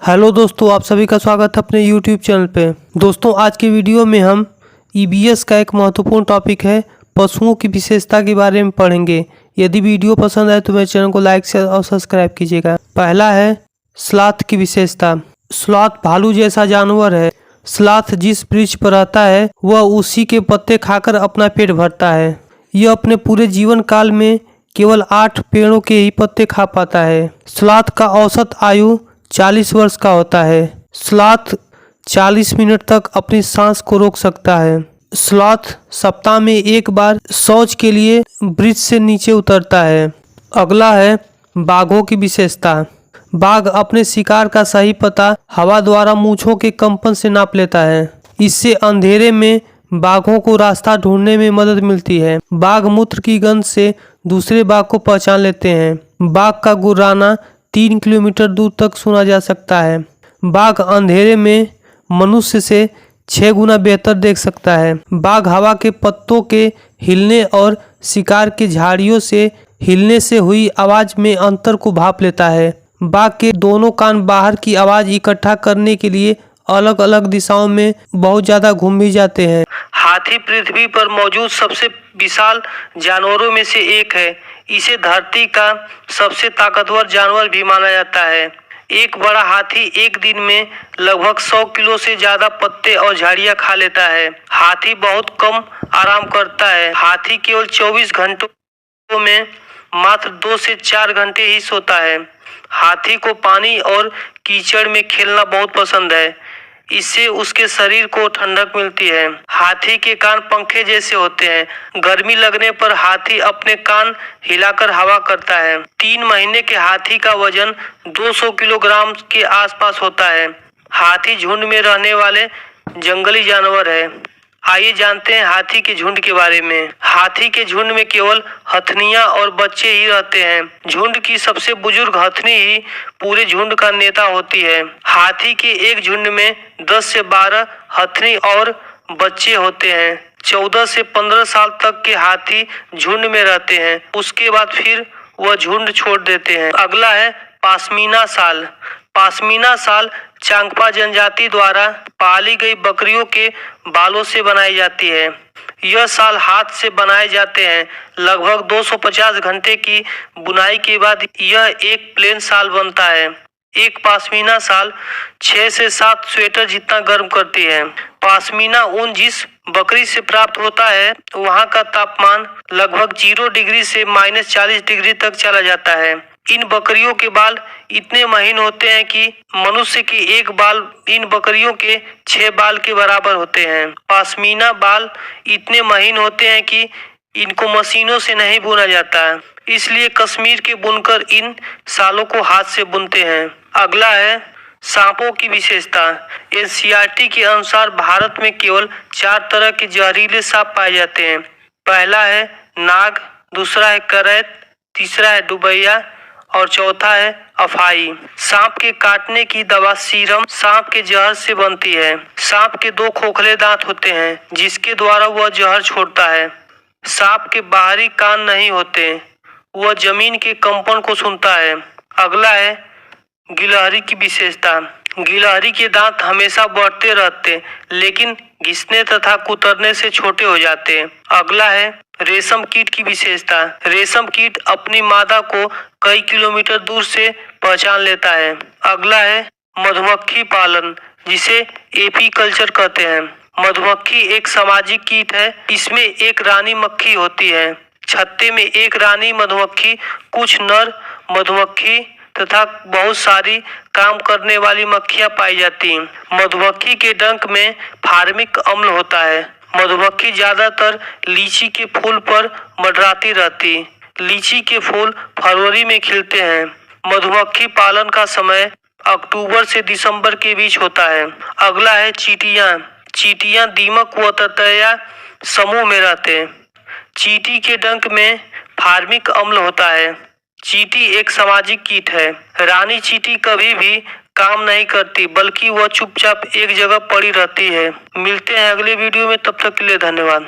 Hello दोस्तों, आप सभी का स्वागत है अपने यूट्यूब चैनल पे। दोस्तों, आज के वीडियो में हम ईबीएस का एक महत्वपूर्ण टॉपिक है पशुओं की विशेषता के बारे में पढ़ेंगे। यदि वीडियो पसंद आए तो मेरे चैनल को लाइक शेयर और सब्सक्राइब कीजिएगा। पहला है स्लॉथ की विशेषता। स्लॉथ भालू जैसा जानवर है। स्लॉथ जिस वृक्ष पर रहता है वह उसी के पत्ते खाकर अपना पेट भरता है। यह अपने पूरे जीवन काल में केवल 8 पेड़ों के ही पत्ते खा पाता है। स्लॉथ का औसत आयु 40 वर्ष का होता है। स्लॉथ 40 मिनट तक अपनी सांस को रोक सकता है। स्लॉथ सप्ताह में एक बार शौच के लिए वृक्ष से नीचे उतरता है। अगला है बाघों की विशेषता। बाघ अपने शिकार का सही पता हवा द्वारा मूंछों के कंपन से नाप लेता है। इससे अंधेरे में बाघों को रास्ता ढूंढने में मदद मिलती है। बाघ मूत्र की गंध से दूसरे बाघ को पहचान लेते हैं। बाघ का गुर्राना 3 किलोमीटर दूर तक सुना जा सकता है। बाघ अंधेरे में मनुष्य से 6 गुना बेहतर देख सकता है। बाघ हवा के पत्तों के हिलने और शिकार के झाड़ियों से हिलने से हुई आवाज में अंतर को भाप लेता है। बाघ के दोनों कान बाहर की आवाज इकट्ठा करने के लिए अलग अलग दिशाओं में बहुत ज्यादा घूम भी जाते हैं। हाथी पृथ्वी पर मौजूद सबसे विशाल जानवरों में से एक है। इसे धरती का सबसे ताकतवर जानवर भी माना जाता है। एक बड़ा हाथी एक दिन में लगभग 100 किलो से ज्यादा पत्ते और झाड़ियां खा लेता है। हाथी बहुत कम आराम करता है। हाथी केवल 24 घंटों में मात्र 2 से 4 घंटे ही सोता है। हाथी को पानी और कीचड़ में खेलना बहुत पसंद है। इससे उसके शरीर को ठंडक मिलती है। हाथी के कान पंखे जैसे होते हैं। गर्मी लगने पर हाथी अपने कान हिलाकर हवा करता है। 3 महीने के हाथी का वजन 200 किलोग्राम के आसपास होता है। हाथी झुंड में रहने वाले जंगली जानवर है। आइए जानते हैं हाथी के झुंड के बारे में। हाथी के झुंड में केवल हथनियां और बच्चे ही रहते हैं। झुंड की सबसे बुजुर्ग हथनी ही पूरे झुंड का नेता होती है। हाथी के एक झुंड में 10 से 12 हथनी और बच्चे होते हैं। 14 से 15 साल तक के हाथी झुंड में रहते हैं। उसके बाद फिर वह झुंड छोड़ देते हैं। अगला है पाशमीना साल। पाशमीना साल चांगपा जनजाति द्वारा पाली गई बकरियों के बालों से बनाई जाती है। यह साल हाथ से बनाए जाते हैं। लगभग 250 घंटे की बुनाई के बाद यह एक प्लेन साल बनता है। एक पाशमीना साल 6 से 7 स्वेटर जितना गर्म करती है। पाशमीना ऊन जिस बकरी से प्राप्त होता है वहाँ का तापमान लगभग 0 डिग्री से -40 डिग्री तक चला जाता है। इन बकरियों के बाल इतने महीन होते हैं कि मनुष्य के एक बाल इन बकरियों के 6 बाल के बराबर होते हैं। पाशमीना बाल इतने महीन होते हैं कि इनको मशीनों से नहीं बुना जाता है। इसलिए कश्मीर के बुनकर इन सालों को हाथ से बुनते हैं। अगला है सांपों की विशेषता। एनसीईआरटी के अनुसार भारत में केवल 4 तरह के जहरीले सांप पाए जाते हैं। पहला है नाग, दूसरा है करैत, तीसरा है डुबैया और चौथा है अफाई। सांप के काटने की दवा सीरम सांप के जहर से बनती है। सांप के 2 खोखले दांत होते हैं जिसके द्वारा वह जहर छोड़ता है। सांप के बाहरी कान नहीं होते, वह जमीन के कंपन को सुनता है। अगला है गिलहरी की विशेषता। गिलहरी के दांत हमेशा बढ़ते रहते लेकिन घिसने तथा कुतरने से छोटे हो जाते। अगला है रेशम कीट की विशेषता। रेशम कीट अपनी मादा को कई किलोमीटर दूर से पहचान लेता है। अगला है मधुमक्खी पालन, जिसे एपीकल्चर कहते हैं। मधुमक्खी एक सामाजिक कीट है। इसमें एक रानी मक्खी होती है। छत्ते में एक रानी मधुमक्खी, कुछ नर मधुमक्खी तथा बहुत सारी काम करने वाली मक्खियां पाई जाती हैं। मधुमक्खी के डंक में फार्मिक अम्ल होता है। मधुमक्खी ज्यादातर लीची के फूल पर मंडराती रहती। लीची के फूल फरवरी में खिलते हैं। मधुमक्खी पालन का समय अक्टूबर से दिसंबर के बीच होता है। अगला है चींटियां। चींटियां दीमक व ततैया समूह में रहते हैं। चींटी के डंक में फार्मिक अम्ल होता है। चींटी एक सामाजिक कीट है। रानी चींटी कभी भी काम नहीं करती बल्कि वह चुपचाप एक जगह पड़ी रहती है। मिलते हैं अगले वीडियो में, तब तक के लिए धन्यवाद।